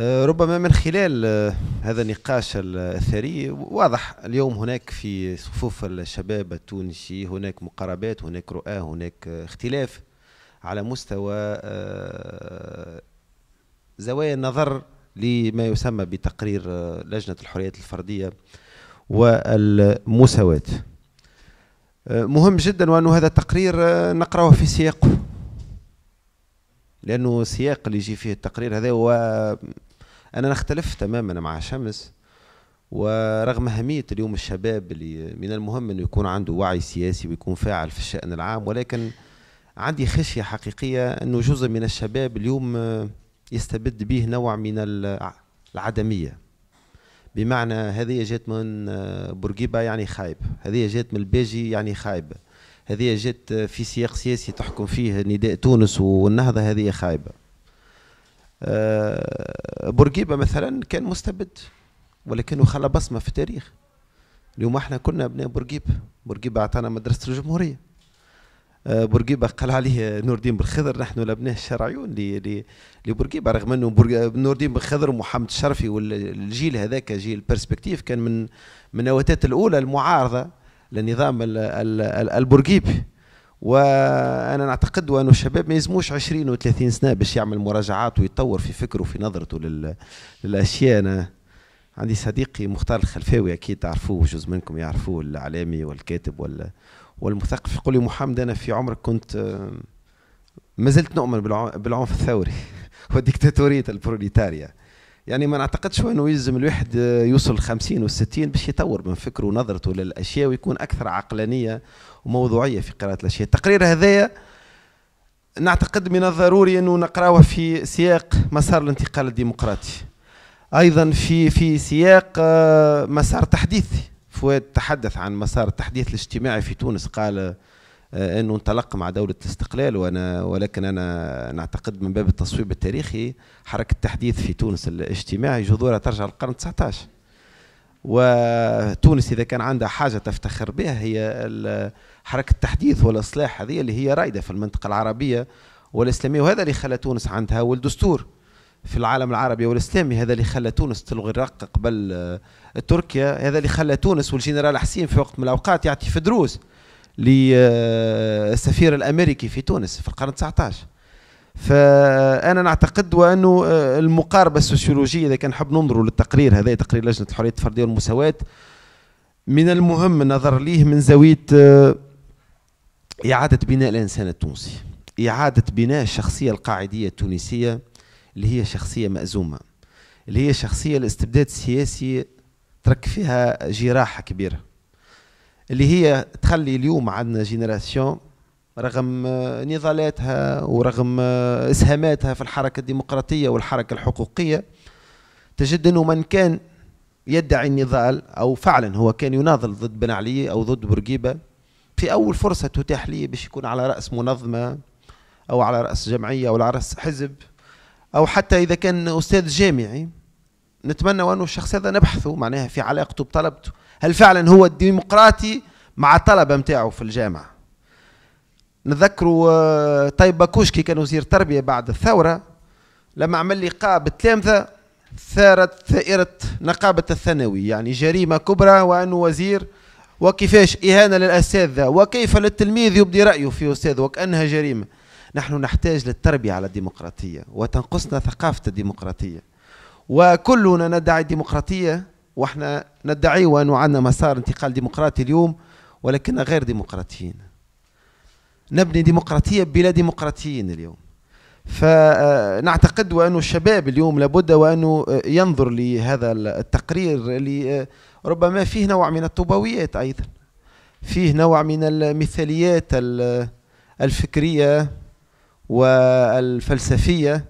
ربما من خلال هذا النقاش الثري واضح اليوم هناك في صفوف الشباب التونسي هناك مقاربات، هناك رؤى، هناك اختلاف على مستوى زوايا النظر لما يسمى بتقرير لجنة الحريات الفردية والمساواة. مهم جدا وأن هذا التقرير نقرأه في سياقه، لأنه السياق اللي يجي فيه التقرير هذا هو أنا نختلف تماما مع شمس. ورغم أهمية اليوم الشباب اللي من المهم أنه يكون عنده وعي سياسي ويكون فاعل في الشأن العام، ولكن عندي خشية حقيقية أنه جزء من الشباب اليوم يستبد به نوع من العدمية. بمعنى هذه جات من بورقيبة يعني خايب، هذه جات من الباجي يعني خايبة، هذه جات في سياق سياسي تحكم فيه نداء تونس والنهضة هذه خايبة. بورقيبة مثلا كان مستبد ولكنه خلى بصمة في التاريخ. اليوم احنا كنا ابناء بورقيبة، بورقيبة اعطانا مدرسة الجمهورية. بورقيبة قال عليه نور الدين بالخضر نحن الابناء الشرعيون لبورقيبة، رغم انه نور الدين بالخضر ومحمد الشرفي والجيل هذاك جيل بيرسبكتيف كان من النواتات الاولى المعارضة للنظام البورقيبي. وانا نعتقد وانه الشباب ما يلزموش 20 و30 سنه باش يعمل مراجعات ويتطور في فكره وفي نظرته للاشياء. انا عندي صديقي مختار الخلفاوي، اكيد تعرفوه، جزء منكم يعرفوه، الاعلامي والكاتب والمثقف، يقول لي محمد انا في عمرك كنت ما زلت نؤمن بالعنف الثوري والديكتاتورية البروليتاريا. يعني ما نعتقدش انه يلزم الواحد يوصل 50 و60 باش يطور من فكره ونظرته للاشياء ويكون اكثر عقلانيه وموضوعيه في قراءه الاشياء. التقرير هذايا نعتقد من الضروري انه نقراه في سياق مسار الانتقال الديمقراطي، ايضا في سياق مسار تحديثي. فؤاد تحدث عن مسار التحديث الاجتماعي في تونس، قال انه انطلق مع دولة الاستقلال، ولكن انا نعتقد من باب التصويب التاريخي حركة التحديث في تونس الاجتماعي جذورها ترجع للقرن 19. وتونس اذا كان عندها حاجة تفتخر بها هي حركة التحديث والاصلاح، هذه اللي هي رائدة في المنطقة العربية والاسلامية، وهذا اللي خلى تونس عندها اول دستور في العالم العربي والاسلامي، هذا اللي خلى تونس تلغي الرق قبل تركيا، هذا اللي خلى تونس والجنرال حسين في وقت من الاوقات يعطي في دروس للسفير الامريكي في تونس في القرن 19. فانا نعتقد وانه المقاربه السوسيولوجيه اذا كان نحب ننظروا للتقرير هذا، تقرير لجنه الحريات الفرديه والمساواه، من المهم النظر ليه من زاويه اعاده بناء الانسان التونسي، اعاده بناء الشخصيه القاعديه التونسيه اللي هي شخصيه مأزومه، اللي هي شخصيه الاستبداد السياسي ترك فيها جراحه كبيره، اللي هي تخلي اليوم عندنا جينيراسيون رغم نضالاتها ورغم اسهاماتها في الحركه الديمقراطيه والحركه الحقوقيه، تجد انه من كان يدعي النضال او فعلا هو كان يناضل ضد بن علي او ضد بورقيبه، في اول فرصه تتاح ليه باش يكون على راس منظمه او على راس جمعيه او على راس حزب، او حتى اذا كان استاذ جامعي، نتمنى وانه الشخص هذا نبحثه معناها في علاقته بطلبته، هل فعلا هو الديمقراطي مع الطلبه نتاعو في الجامعه. نذكروا طيب باكوشكي كان وزير تربيه بعد الثوره، لما عمل لقاء بالتلامذه ثارت ثائره نقابه الثانوي، يعني جريمه كبرى وانه وزير، وكيفاش اهانه للاساتذه، وكيف للتلميذ يبدي رايه في استاذه وكانها جريمه. نحن نحتاج للتربيه على الديمقراطيه، وتنقصنا ثقافه الديمقراطيه، وكلنا ندعي الديمقراطيه، واحنا ندعي وانه عندنا مسار انتقال ديمقراطي اليوم، ولكننا غير ديمقراطيين. نبني ديمقراطيه بلا ديمقراطيين اليوم. فنعتقد وانه الشباب اليوم لابد وانه ينظر لهذا التقرير اللي ربما فيه نوع من الطوبويات، ايضا فيه نوع من المثاليات الفكريه والفلسفيه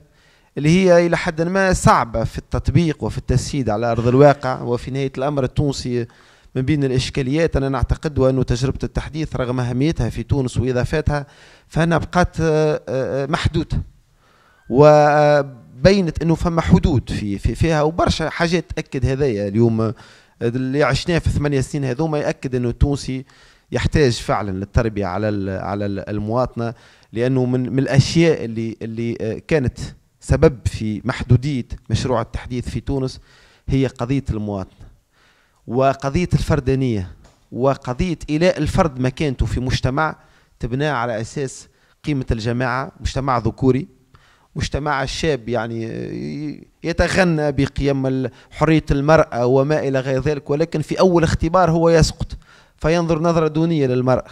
اللي هي إلى حد ما صعبة في التطبيق وفي التجسيد على أرض الواقع. وفي نهاية الأمر التونسي من بين الإشكاليات، أنا نعتقد وأنه تجربة التحديث رغم أهميتها في تونس وإضافاتها فأنها بقات محدودة، وبينت أنه فما حدود فيها، وبرشا حاجات تأكد هذايا اليوم اللي عشناه في 8 سنين هذوما، يأكد أنه التونسي يحتاج فعلا للتربية على المواطنة، لأنه من الأشياء اللي كانت سبب في محدودية مشروع التحديث في تونس هي قضية المواطنة وقضية الفردانية وقضية إيلاء الفرد مكانته في مجتمع تبنى على أساس قيمة الجماعة، مجتمع ذكوري، مجتمع الشاب يعني يتغنى بقيم حرية المرأة وما إلى غير ذلك، ولكن في أول اختبار هو يسقط فينظر نظرة دونية للمرأة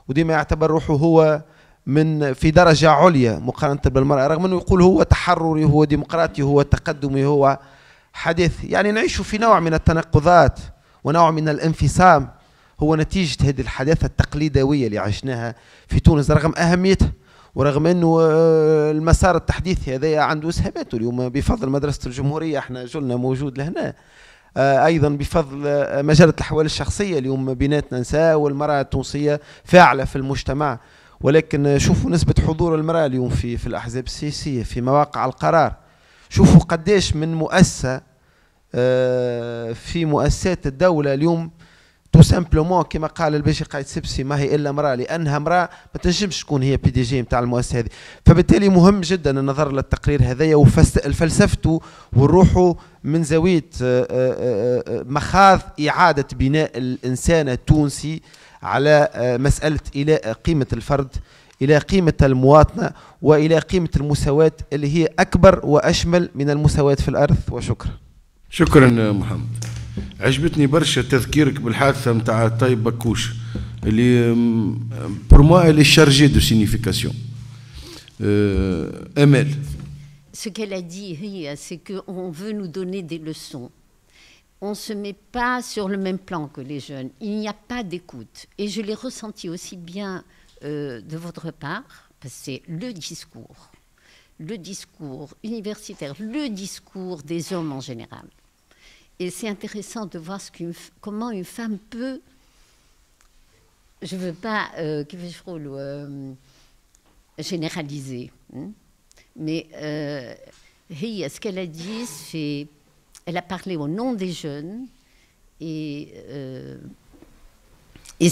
وديما يعتبر روحه هو من في درجة عليا مقارنة بالمرأة، رغم أنه يقول هو تحرري، هو ديمقراطي، هو تقدمي، هو حديث. يعني نعيش في نوع من التناقضات ونوع من الانفصام هو نتيجة هذه الحداثة التقليدوية اللي عشناها في تونس رغم أهميتها، ورغم أنه المسار التحديثي هذا عنده إسهاماته. اليوم بفضل مدرسة الجمهورية احنا جلنا موجود لهنا، أيضا بفضل مجلة الأحوال الشخصية اليوم بيناتنا نساء والمرأة التونسية فاعلة في المجتمع. ولكن شوفوا نسبة حضور المرأة اليوم في الأحزاب السياسية في مواقع القرار، شوفوا قديش من مؤسسة في مؤسسات الدولة اليوم تو سامبلومون كما قال الباشا قايد سبسي ما هي الا امراه، لانها امراه ما تنجمش تكون هي PDG نتاع المؤسسه هذه. فبالتالي مهم جدا النظر للتقرير هذايا وفلسفته ونروحوا من زاويه مخاض اعاده بناء الانسان التونسي على مساله الى قيمه الفرد، الى قيمه المواطنه، والى قيمه المساواه اللي هي اكبر واشمل من المساواه في الارض. وشكرا. شكرا محمد. عجبتني برشا تذكيرك بالحادثه نتاع طيب بكوش اللي pour moi elle est chargée de signification. Amel. Ce qu'elle a dit, c'est qu'on veut nous donner des leçons. On ne se met pas sur le même plan que les jeunes. Il n'y a pas d'écoute. Et je l'ai ressenti aussi bien de votre part, parce que c'est le discours universitaire, le discours des hommes en général. Et c'est intéressant de voir comment une femme peut, je ne veux pas généraliser, hein, mais ce qu'elle a dit, c'est, elle a parlé au nom des jeunes et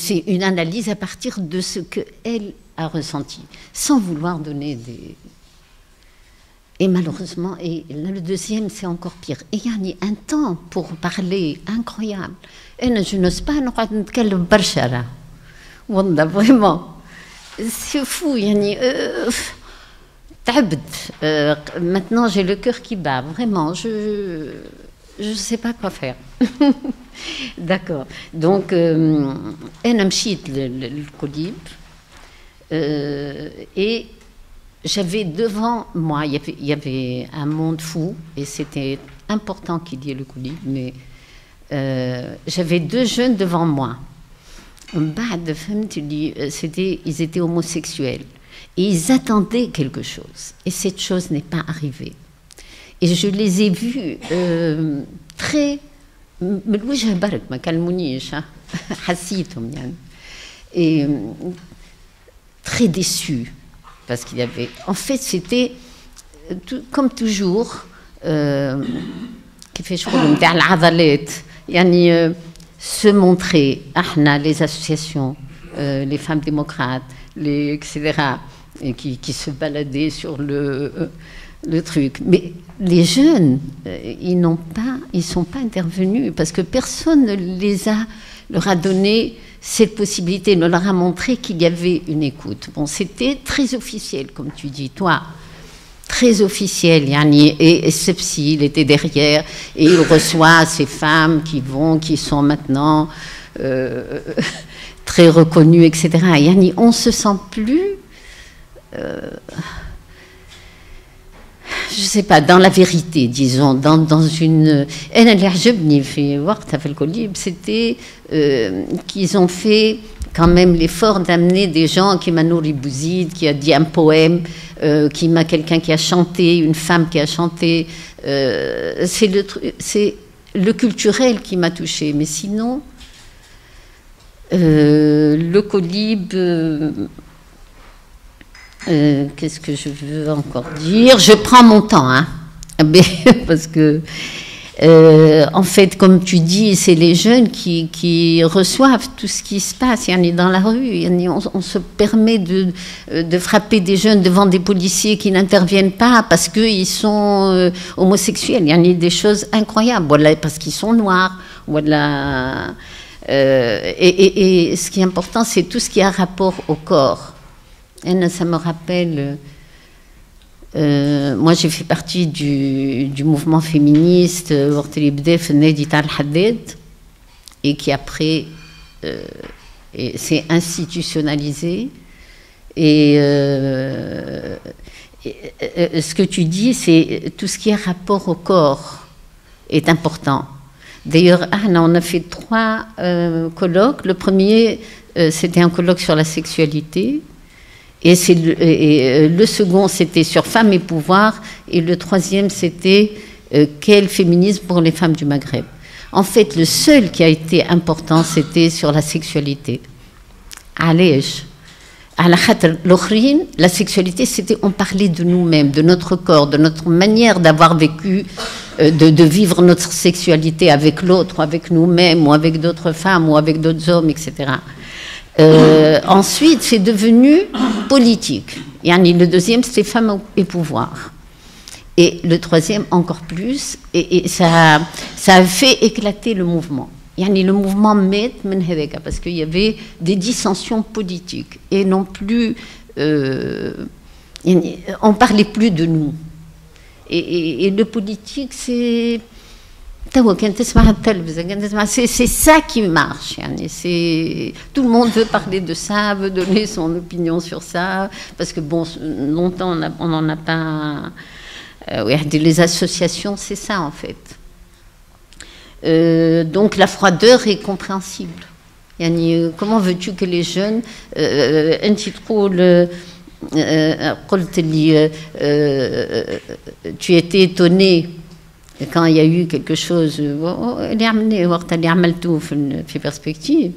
c'est une analyse à partir de ce qu'elle a ressenti, sans vouloir donner des... Et malheureusement, et le deuxième, c'est encore pire. Et il y a un temps pour parler incroyable. Et je n'ose pas nous parler barchara. Wallah, vraiment. C'est fou. Maintenant, j'ai le cœur qui bat. Vraiment, je ne sais pas quoi faire. D'accord. Donc, elle a mchit le colib. Et j'avais devant moi, il y avait un monde fou, et c'était important qu'il y ait le colib, mais j'avais deux jeunes devant moi. Ils étaient homosexuels, et ils attendaient quelque chose, et cette chose n'est pas arrivée. Et je les ai vus très... et très déçus. Parce qu'il y avait... En fait, c'était comme toujours... se montrer, les associations, les femmes démocrates, etc., et qui se baladaient sur le truc. Mais les jeunes, ils ne sont pas intervenus parce que personne ne leur a donné cette possibilité, ne leur a montré qu'il y avait une écoute. Bon, c'était très officiel, comme tu dis, toi. Très officiel, et Sepsi, il était derrière, et il reçoit ces femmes qui sont maintenant très reconnues, etc. On ne se sent plus, je ne sais pas, dans la vérité, disons, dans une... C'était qu'ils ont fait quand même l'effort d'amener des gens qui m'a nourri Bouzid, qui a dit un poème, qui m'a quelqu'un qui a chanté, une femme qui a chanté. C'est le culturel qui m'a touchée. Mais sinon, le colib... qu'est-ce que je veux encore dire? Je prends mon temps, hein, parce que En fait, comme tu dis, c'est les jeunes qui reçoivent tout ce qui se passe. Il y en a dans la rue. On se permet de frapper des jeunes devant des policiers qui n'interviennent pas parce qu'ils sont homosexuels. Il y en a des choses incroyables. Voilà, parce qu'ils sont noirs. Voilà. Et ce qui est important, c'est tout ce qui a rapport au corps. Et ça me rappelle... moi, j'ai fait partie du mouvement féministe et qui après s'est institutionnalisé. Et ce que tu dis, c'est tout ce qui a rapport au corps est important. D'ailleurs, on a fait 3 colloques. Le premier, c'était un colloque sur la sexualité. Et le second, c'était sur femmes et pouvoir. Et le troisième, c'était quel féminisme pour les femmes du Maghreb. En fait, le seul qui a été important, c'était sur la sexualité. Allez, la sexualité, c'était on parlait de nous-mêmes, de notre corps, de notre manière d'avoir vécu, de vivre notre sexualité avec l'autre, ou avec nous-mêmes, ou avec d'autres femmes, ou avec d'autres hommes, etc. Ensuite, c'est devenu politique. Le deuxième, c'était femmes et pouvoir. Et le troisième, encore plus. Et ça a fait éclater le mouvement. Le mouvement met parce qu'il y avait des dissensions politiques. Et non plus... on parlait plus de nous. Et le politique, c'est... C'est ça qui marche. Tout le monde veut parler de ça, veut donner son opinion sur ça, parce que bon, longtemps on n'en a pas. Les associations, c'est ça en fait. Donc la froideur est compréhensible. Comment veux-tu que les jeunes, tu étais étonné quand il y a eu quelque chose, perspective,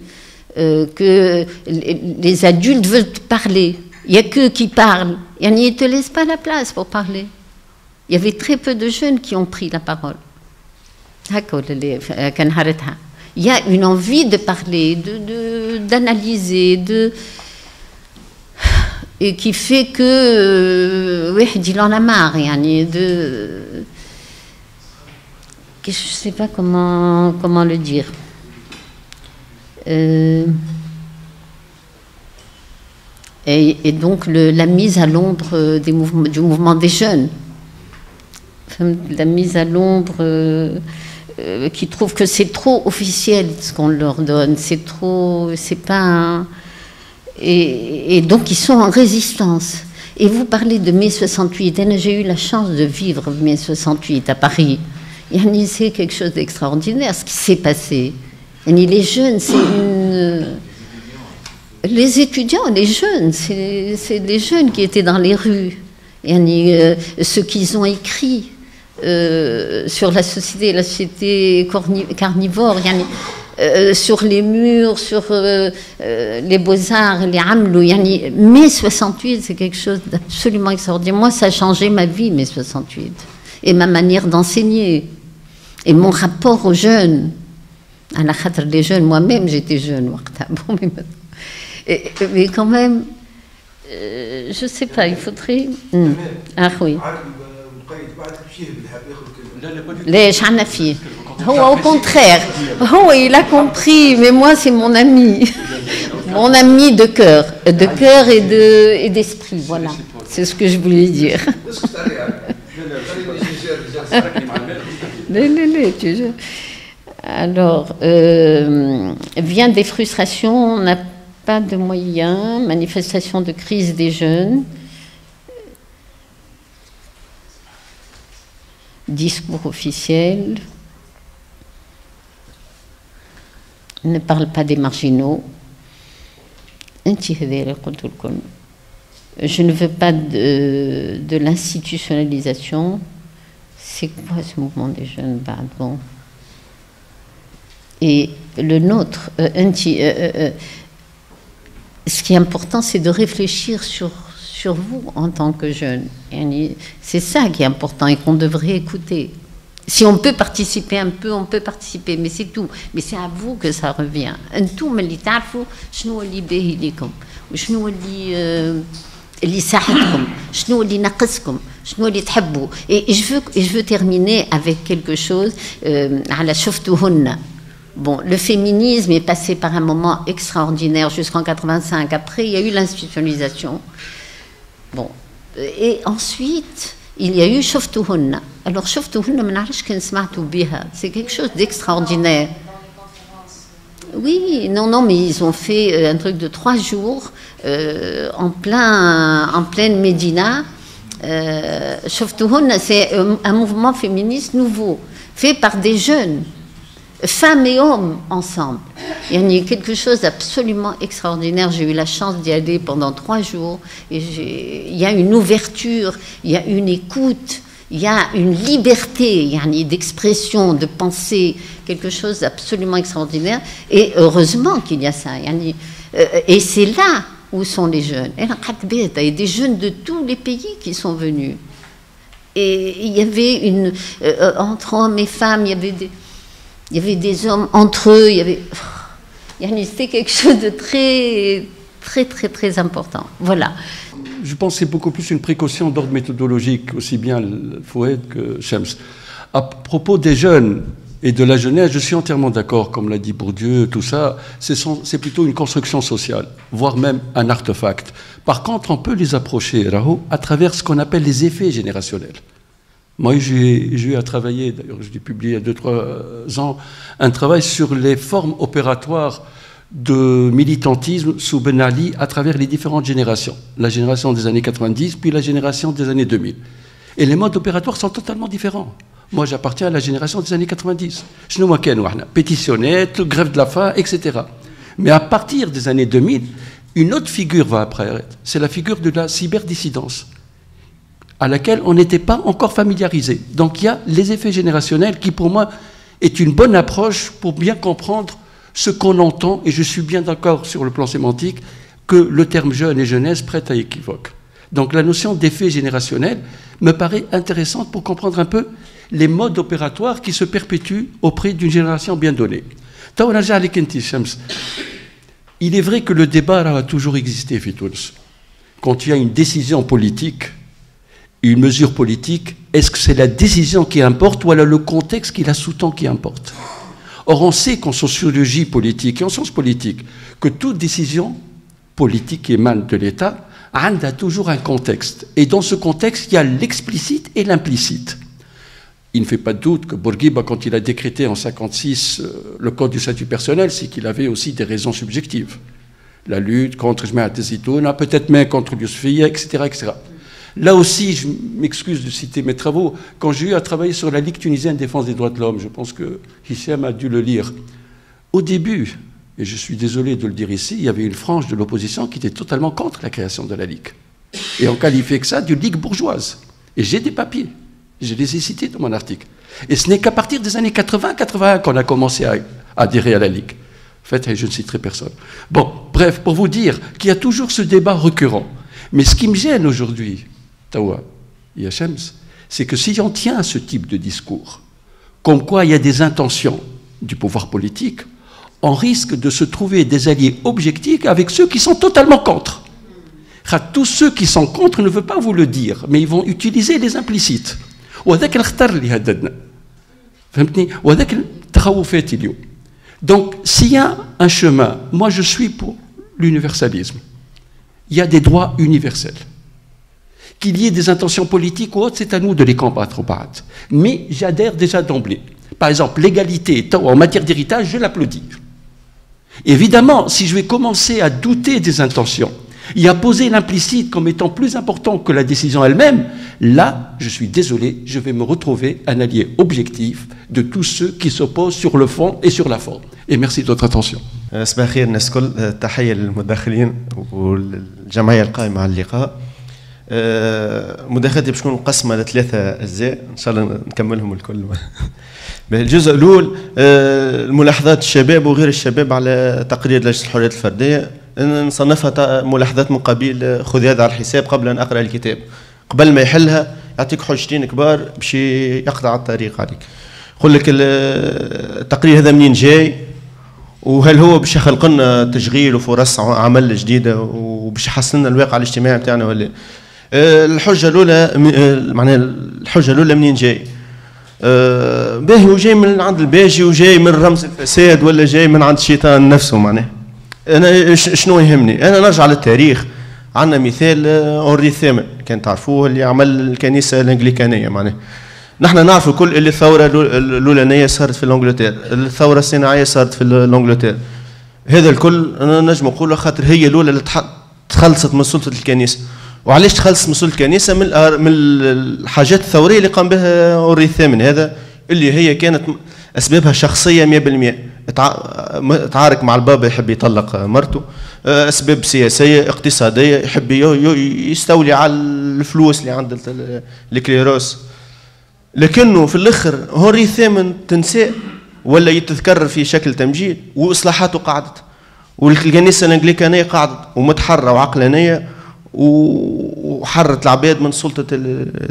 que les adultes veulent parler. Il n'y a qu'eux qui parlent. Ils ne te laissent pas la place pour parler. Il y avait très peu de jeunes qui ont pris la parole. Il y a une envie de parler, d'analyser, et qui fait que, il en a marre, je ne sais pas comment le dire. Et donc la mise à l'ombre du mouvement des jeunes. La mise à l'ombre qui trouve que c'est trop officiel ce qu'on leur donne. C'est trop... C'est pas... Et donc ils sont en résistance. Et vous parlez de mai 68. J'ai eu la chance de vivre mai 68 à Paris. C'est quelque chose d'extraordinaire, ce qui s'est passé. Les jeunes, c'est une... Les étudiants, les jeunes, c'est des jeunes qui étaient dans les rues. Ce qu'ils ont écrit sur la société carnivore, sur les murs, sur les beaux-arts, les amlou. Mai 68, c'est quelque chose d'absolument extraordinaire. Moi, ça a changé ma vie, mai 68. Et ma manière d'enseigner. Et mon rapport aux jeunes. À la khatre des jeunes, moi-même, j'étais jeune. Mais quand même, je ne sais pas, il faudrait... Ah oui. ليش عنا فيه هو au contraire il a compris mais moi c'est mon ami de cœur et d'esprit, voilà, c'est ce que je voulais dire. Alors vient des frustrations, on n'a pas de moyens, manifestation de crise des jeunes, discours officiel, ne parle pas des marginaux. Je ne veux pas de l'institutionnalisation. C'est quoi ce mouvement des jeunes? Bon. Et le nôtre, ce qui est important, c'est de réfléchir sur vous en tant que jeune. C'est ça qui est important et qu'on devrait écouter. Si on peut participer un peu, on peut participer, mais c'est tout. Mais c'est à vous que ça revient. انتم اللي تعرفوا شنو اللي باهي ليكم وشنو اللي يساعدكم شنو اللي ناقصكم شنو اللي تحبوا. Et je veux terminer avec quelque chose على شفتوهن. Bon, le féminisme est passé par un moment extraordinaire jusqu'en 85. Après, il y a eu l'institutionnalisation. Bon, et ensuite, il y a eu شفتوهن. Alors, شفتوهن ما نعرفش كان سمعتوا بها. C'est quelque chose d'extraordinaire. Oui, non, mais ils ont fait un truc de 3 jours en pleine Médina. شفتوهن, c'est un mouvement féministe nouveau, fait par des jeunes. Femmes et hommes ensemble. Il y a quelque chose d'absolument extraordinaire. J'ai eu la chance d'y aller pendant 3 jours. Et il y a une ouverture, il y a une écoute, il y a une liberté d'expression, de pensée, quelque chose d'absolument extraordinaire. Et heureusement qu'il y a ça. Et c'est là où sont les jeunes. Il y a des jeunes de tous les pays qui sont venus. Et il y avait entre hommes et femmes, il y avait des hommes entre eux, c'était quelque chose de très, très, très, très important. Voilà. Je pense que c'est beaucoup plus une précaution d'ordre méthodologique, aussi bien Foued que Shams. À propos des jeunes et de la jeunesse, je suis entièrement d'accord, comme l'a dit Bourdieu, tout ça, c'est plutôt une construction sociale, voire même un artefact. Par contre, on peut les approcher, Raho, à travers ce qu'on appelle les effets générationnels. Moi, j'ai eu à travailler, d'ailleurs, j'ai publié il y a 2-3 ans, un travail sur les formes opératoires de militantisme sous Ben Ali à travers les différentes générations. La génération des années 90, puis la génération des années 2000. Et les modes opératoires sont totalement différents. Moi, j'appartiens à la génération des années 90. Pétitionnette, grève de la faim, etc. Mais à partir des années 2000, une autre figure va apparaître. C'est la figure de la cyberdissidence, à laquelle on n'était pas encore familiarisé. Donc il y a les effets générationnels qui, pour moi, est une bonne approche pour bien comprendre ce qu'on entend, et je suis bien d'accord sur le plan sémantique, que le terme jeune et jeunesse prête à équivoque. Donc la notion d'effet générationnel me paraît intéressante pour comprendre un peu les modes opératoires qui se perpétuent auprès d'une génération bien donnée. Il est vrai que le débat a toujours existé, Fitouns. Quand il y a une décision politique, une mesure politique, est-ce que c'est la décision qui importe ou alors le contexte qui la sous-tend qui importe? Or, on sait qu'en sociologie politique et en sciences politiques, que toute décision politique qui émane de l'État a toujours un contexte. Et dans ce contexte, il y a l'explicite et l'implicite. Il ne fait pas de doute que Bourguiba, quand il a décrété en 1956 le code du statut personnel, c'est qu'il avait aussi des raisons subjectives. La lutte contre Jmaat al-Zitouna, peut-être même contre Yousfiya, etc., etc. Là aussi, je m'excuse de citer mes travaux, quand j'ai eu à travailler sur la Ligue tunisienne de défense des droits de l'homme, je pense que Hicham a dû le lire. Au début, et je suis désolé de le dire ici, il y avait une frange de l'opposition qui était totalement contre la création de la Ligue. Et on qualifiait que ça d'une Ligue bourgeoise. Et j'ai des papiers, je les ai cités dans mon article. Et ce n'est qu'à partir des années 80-81 qu'on a commencé à adhérer à la Ligue. En fait, je ne citerai personne. Bon, bref, pour vous dire qu'il y a toujours ce débat récurrent. Mais ce qui me gêne aujourd'hui, Tawa et Shams, c'est que si on tient à ce type de discours, comme quoi il y a des intentions du pouvoir politique, on risque de se trouver des alliés objectifs avec ceux qui sont totalement contre. Tous ceux qui sont contre ne veulent pas vous le dire, mais ils vont utiliser les implicites. Donc, s'il y a un chemin, moi je suis pour l'universalisme. Il y a des droits universels. Qu'il y ait des intentions politiques ou autres, c'est à nous de les combattre au Barat. Mais j'adhère déjà d'emblée. Par exemple, l'égalité en matière d'héritage, je l'applaudis. Évidemment, si je vais commencer à douter des intentions et à poser l'implicite comme étant plus important que la décision elle-même, là, je suis désolé, je vais me retrouver un allié objectif de tous ceux qui s'opposent sur le fond et sur la forme. Et merci de votre attention. صباح الخير الناس الكل، تحية للمداخلين والجمعية القائمة على اللقاء. مداخلتي باش تكون مقسمة ل3 أجزاء، إن شاء الله نكملهم الكل. الجزء الأول ملاحظات الشباب وغير الشباب على تقرير لجنة الحريات الفردية، نصنفها ملاحظات من قبيل خذ هذا على الحساب قبل أن أقرأ الكتاب. قبل ما يحلها يعطيك حجتين كبار باش يقطع الطريق عليك. يقول لك التقرير هذا منين جاي، وهل هو باش يخلق لنا تشغيل وفرص عمل جديده وباش يحسن لنا الواقع الاجتماعي بتاعنا ولا؟ الحجه الاولى معناها الحجه الاولى منين جاي؟ باهي وجاي من عند الباجي وجاي من رمز الفساد ولا جاي من عند الشيطان نفسه معناه. انا شنو يهمني؟ انا نرجع للتاريخ. عندنا مثال اونري الثامن كان تعرفوه اللي عمل الكنيسه الانجليكانيه معناه. نحن نعرف الكل اللي الثوره الاولانيه صارت في الانجلترا، الثوره الصناعيه صارت في الانجلترا. هذا الكل انا نجم نقول خاطر هي الاولى اللي تخلصت من سلطه الكنيسه. وعلاش تخلص من سلطه الكنيسه؟ من الحاجات الثوريه اللي قام بها اونري الثامن هذا، اللي هي كانت اسبابها شخصيه 100%. تعارك مع البابا يحب يطلق مرته، اسباب سياسيه اقتصاديه، يحب يستولي على الفلوس اللي عند الكليروس. لكنه في الاخر هنري الثامن تنساء ولا يتذكر في شكل تمجيد، واصلاحاته قعدت، والكنيسه الانجليكانيه قعدت ومتحرره وعقلانيه وحرت العباد من سلطه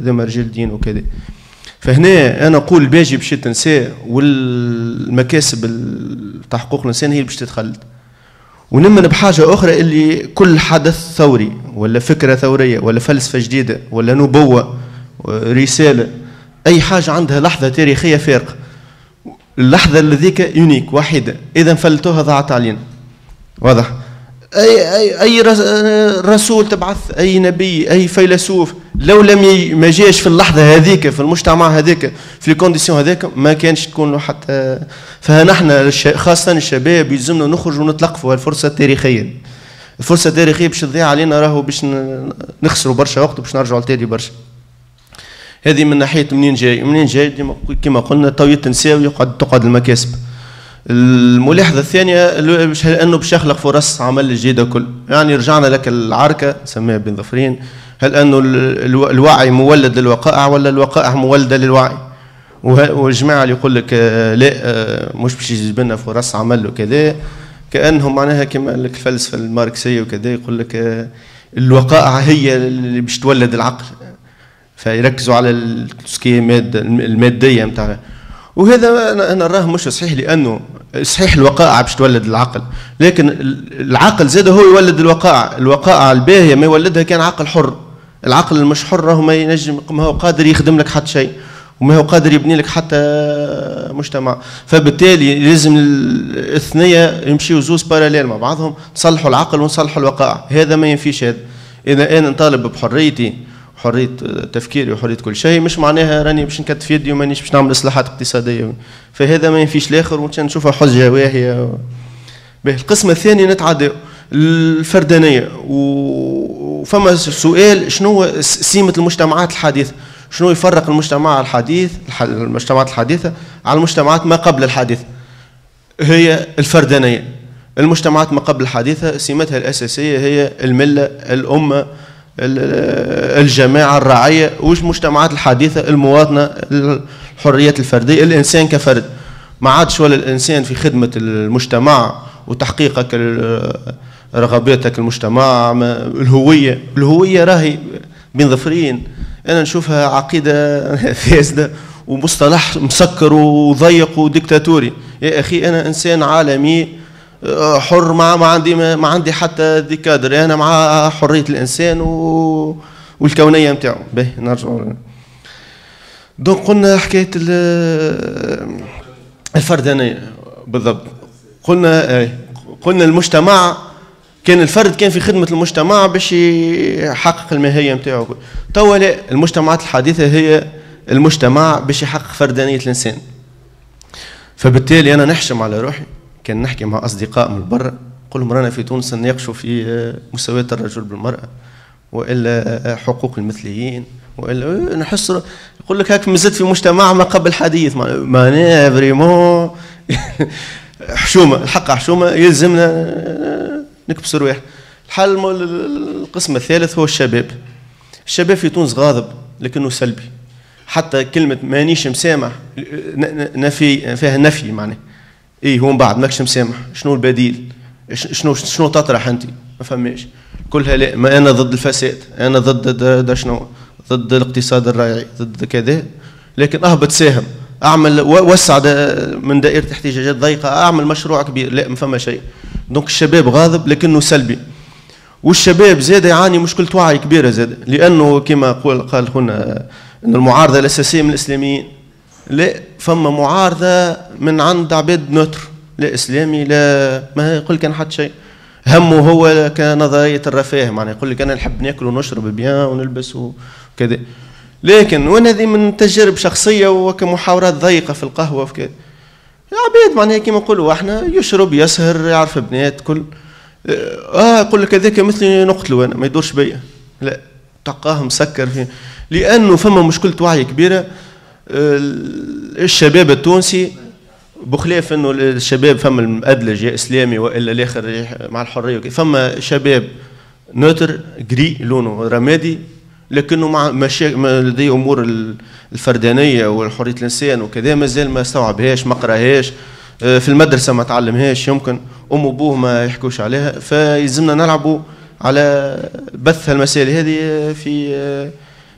ذم رجال الدين وكذا. فهنا انا اقول الباجي باش تنساه، والمكاسب تاع حقوق الانسان هي باش تتخلد. ونمن بحاجه اخرى، اللي كل حدث ثوري ولا فكره ثوريه ولا فلسفه جديده ولا نبوه رساله، اي حاجه عندها لحظه تاريخيه فارقه. اللحظه الذيك يونيك وحيده، اذا فلتوها ضاعت علينا. واضح؟ اي رسول تبعث، اي نبي، اي فيلسوف، لو لم ما جاش في اللحظه هذيك في المجتمع هذاك في الكونديسيون هذاك ما كانش تكون له حتى. فنحن خاصه الشباب يلزمنا نخرج ونتلقفوا الفرصه التاريخيه. الفرصه التاريخيه باش تضيع علينا راهو باش نخسروا برشا وقت وباش نرجعوا لتالي برشا. هذه من ناحيه منين جاي؟ منين جاي كما قلنا توي التنساوي تقعد المكاسب. الملاحظه الثانيه انه باش يخلق فرص عمل جديده كل. يعني رجعنا لك العركه سماها بن ظفرين، هل انه الوعي مولد للوقائع ولا الوقائع مولده للوعي؟ والجماعه اللي يقول لك لا مش باش يجيب لنا فرص عمل وكذا، كانهم معناها كما الفلسفه الماركسيه وكذا، يقول لك الوقائع هي اللي باش تولد العقل، فيركزوا على الماديه نتاعها. وهذا انا نراه مش صحيح، لانه صحيح الوقائع باش تولد العقل، لكن العقل زاد هو يولد الوقائع. الوقائع الباهيه ما يولدها كان عقل حر. العقل المش حر راهو ما ينجم، ما هو قادر يخدم لك حتى شيء، وما هو قادر يبني لك حتى مجتمع. فبالتالي لازم الاثنيه يمشيوا زوز باراليل مع بعضهم، نصلحوا العقل ونصلحوا الوقائع. هذا ما ينفيش. هذا اذا انا نطالب بحريتي، حريه تفكيري وحريه كل شيء، مش معناها راني باش نكتف يدي ومانيش باش نعمل اصلاحات اقتصاديه. فهذا ما ينفيش الاخر، ونشوفها حجه واهيه. القسم الثاني نتعدى الفردانيه. وفما سؤال، شنو سمه المجتمعات الحديثه؟ شنو يفرق المجتمع الحديث، المجتمعات الحديثه على المجتمعات ما قبل الحديثه؟ هي الفردانيه. المجتمعات ما قبل الحديثه سمتها الاساسيه هي المله، الامه، الجماعة، الرعية. وش المجتمعات الحديثة؟ المواطنة، الحريات الفردية، الإنسان كفرد. ما عادش ولا الإنسان في خدمة المجتمع وتحقيقك رغباتك المجتمع. الهوية راهي بن ظفرين أنا نشوفها عقيدة فاسدة ومصطلح مسكر وضيق وديكتاتوري. يا أخي أنا إنسان عالمي حر، ما عندي حتى ديكادر، انا مع حريه الانسان والكونيه نتاعو. باهي نرجعوا دونك قلنا حكايه الفردانيه بالضبط. قلنا المجتمع كان الفرد كان في خدمه المجتمع باش يحقق الماهيه نتاعو. توا لا، المجتمعات الحديثه هي المجتمع باش يحقق فردانيه الانسان. فبالتالي انا نحشم على روحي كان نحكي مع اصدقاء من برا، نقول لهم رانا في تونس نناقشوا في مساواه الرجل بالمراه والا حقوق المثليين والا نحس يقول لك هاك مازلت في مجتمع ما قبل حديث. معناها فريمون حشومه، الحق حشومه، يلزمنا نكبسوا رواح. الحل القسم الثالث هو الشباب. الشباب في تونس غاضب لكنه سلبي. حتى كلمه مانيش مسامح نفي فيها نفي معناه. ايه هو من بعد ماكش مسامح، شنو البديل؟ شنو تطرح انت؟ ما فماش. كلها لا، ما انا ضد الفساد، انا ضد شنو؟ ضد الاقتصاد الريعي، ضد كذا، لكن أهبط ساهم، أعمل وسع من دائرة احتياجات ضيقة، أعمل مشروع كبير، لا ما فما شيء. دونك الشباب غاضب لكنه سلبي، والشباب زاد يعاني مشكلة وعي كبيرة زاد، لأنه كما قال خونا أن المعارضة الأساسية من الإسلاميين، لا فما معارضة من عند عباد نوتر، لا إسلامي لا ما يقول كان حتى شيء، همه هو كنظرية الرفاه، معناها يقول لك أنا نحب ناكل ونشرب بيان ونلبس وكذا. لكن وانا هذه من تجارب شخصية وكمحاورات ضيقة في القهوة في كذا، عباد معناها كما نقولوا احنا يشرب يسهر يعرف بنات كل يقول لك هذاك مثلي نقتلوا انا ما يدورش بيا، لا تلقاه مسكر فيه، لانه فما مشكلة وعي كبيرة. الشباب التونسي بخلاف انه الشباب فما المأدلج يا اسلامي والا الاخر مع الحريه، فما شباب نوتر جري لونه رمادي، لكنه مع لديه امور الفردانيه والحريه الانسان وكذا مازال ما استوعبهاش، ما قراهاش في المدرسه ما تعلمهاش، يمكن ام وابوه ما يحكوش عليها، فيلزمنا نلعبوا على بث المسائل هذه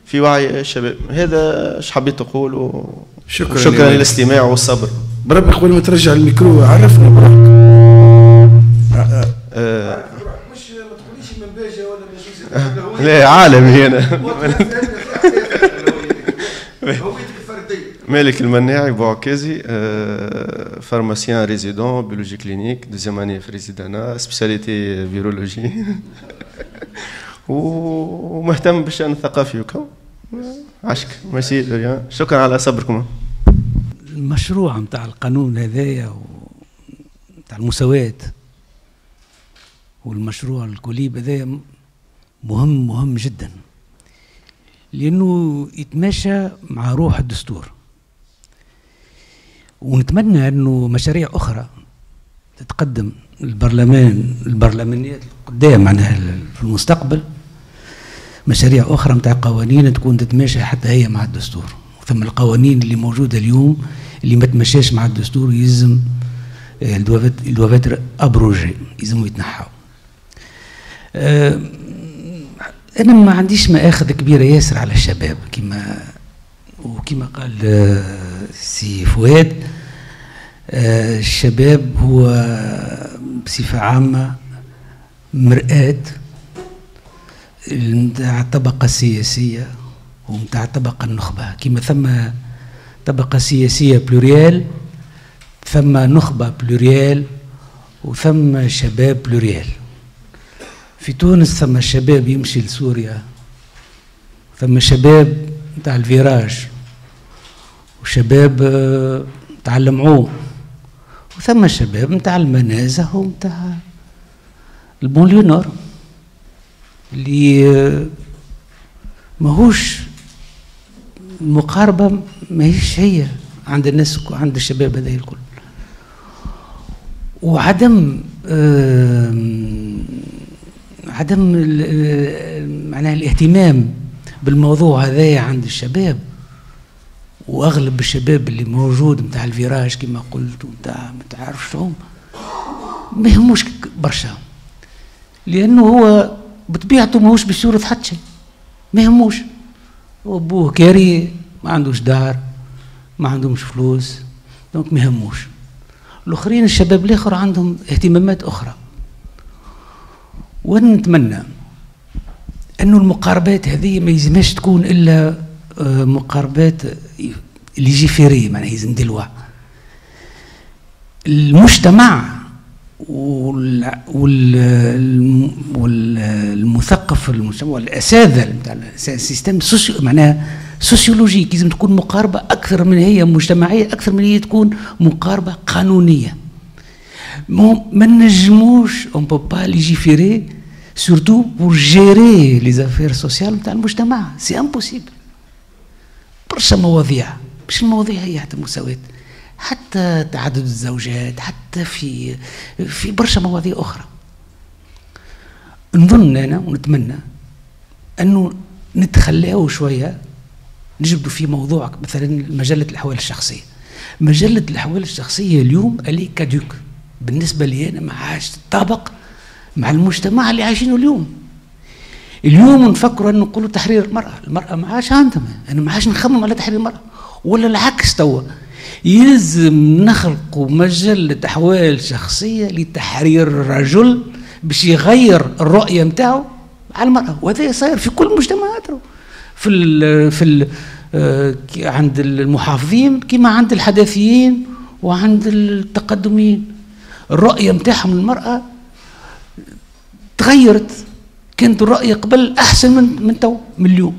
في وعي الشباب. هذا ايش حبيت اقول، شكرا للاستماع والصبر. بربي قبل ما ترجع الميكرو عرفنا بروحك. مش ما تقوليش من باجه ولا من جوزي، لا عالمي انا. هويتك الفرديه. مالك المناعي بوعكازي، فارماسيان ريزيدون بيولوجي كلينيك، دوزيام اني في ريزيدانا، سبيسياليتي فيرولوجي، ومهتم بالشأن الثقافي وكو. عشك ميرسي، شكرا على صبركم. المشروع متاع القانون هذايا متاع المساواة والمشروع الكليب هذايا مهم جدا، لأنه يتماشى مع روح الدستور، ونتمنى أنه مشاريع أخرى تتقدم البرلمانيات القدام معناها في المستقبل، مشاريع أخرى متاع قوانين تكون تتماشى حتى هي مع الدستور. ثم القوانين اللي موجودة اليوم اللي ما تمشاش مع الدستور يلزم الدوافات ابروجي، يلزموا يتنحوا. انا ما عنديش مآخذ كبيرة ياسر على الشباب، كما قال سي فؤاد، الشباب هو بصفة عامة مرآة متاع الطبقة السياسية ومتاع الطبقة النخبة. كما ثم طبقة سياسية بلوريال، ثم نخبة بلوريال، وثم شباب بلوريال. في تونس ثم الشباب يمشي لسوريا، ثم شباب متاع الفيراج، وشباب متاع المعوم، وثم الشباب متاع المنازه ومتاع البونليو نور، اللي ماهوش المقاربة ماهيش هي عند الناس، عند الشباب هذا الكل. وعدم معناها الاهتمام بالموضوع هذايا عند الشباب، واغلب الشباب اللي موجود متاع الفيراج كما قلت ومتاع ما تعرفش هم ما يهموش برشا، لانه هو بطبيعته ماهوش باش يورث حتى شيء، ما يهموش، وابوه كاري ما عندوش دار، ما عندهمش فلوس، دونك ما يهموش. الاخرين الشباب الاخر عندهم اهتمامات اخرى. ونتمنى انه المقاربات هذه ما يلزمهاش تكون الا مقاربات ليجيفيري، معناها يلزم دلوع المجتمع والمثقف المجتمع والاساتذه نتاع السيستم معناها سوسيولوجيك، لازم تكون مقاربه اكثر من هي مجتمعيه، اكثر من هي تكون مقاربه قانونيه. ما نجموش اون بو با ليجيفيري سورتو بور جيري لي زافير سوسيال نتاع المجتمع، سي امبوسيبل. برشا مواضيع، مش المواضيع هي حتى المساواة، حتى تعدد الزوجات، حتى في برشا مواضيع أخرى. نظن أنا ونتمنى أنه نتخلاو شوية، نجبدوا في موضوع مثلا مجلة الأحوال الشخصية. مجلة الأحوال الشخصية اليوم ألي كادوك بالنسبة لي أنا، ما عادش تطابق مع المجتمع اللي عايشينه اليوم. اليوم نفكروا أن نقولوا تحرير المرأة ما عادش عندهم، أنا ما عادش نخمم على تحرير المرأة، ولا العكس توا يلزم نخلقوا مجلة أحوال شخصية لتحرير الرجل باش يغير الرؤية متاعه على المرأة، وهذا صاير في كل المجتمعات، عند المحافظين كما عند الحداثيين وعند التقدميين، الرؤية متاعهم للمرأة تغيرت، كانت الرؤية قبل أحسن من تو من اليوم.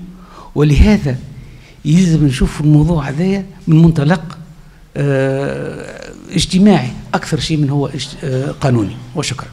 ولهذا يلزم نشوف الموضوع هذايا من منطلق اجتماعي أكثر شيء من هو قانوني. وشكرا.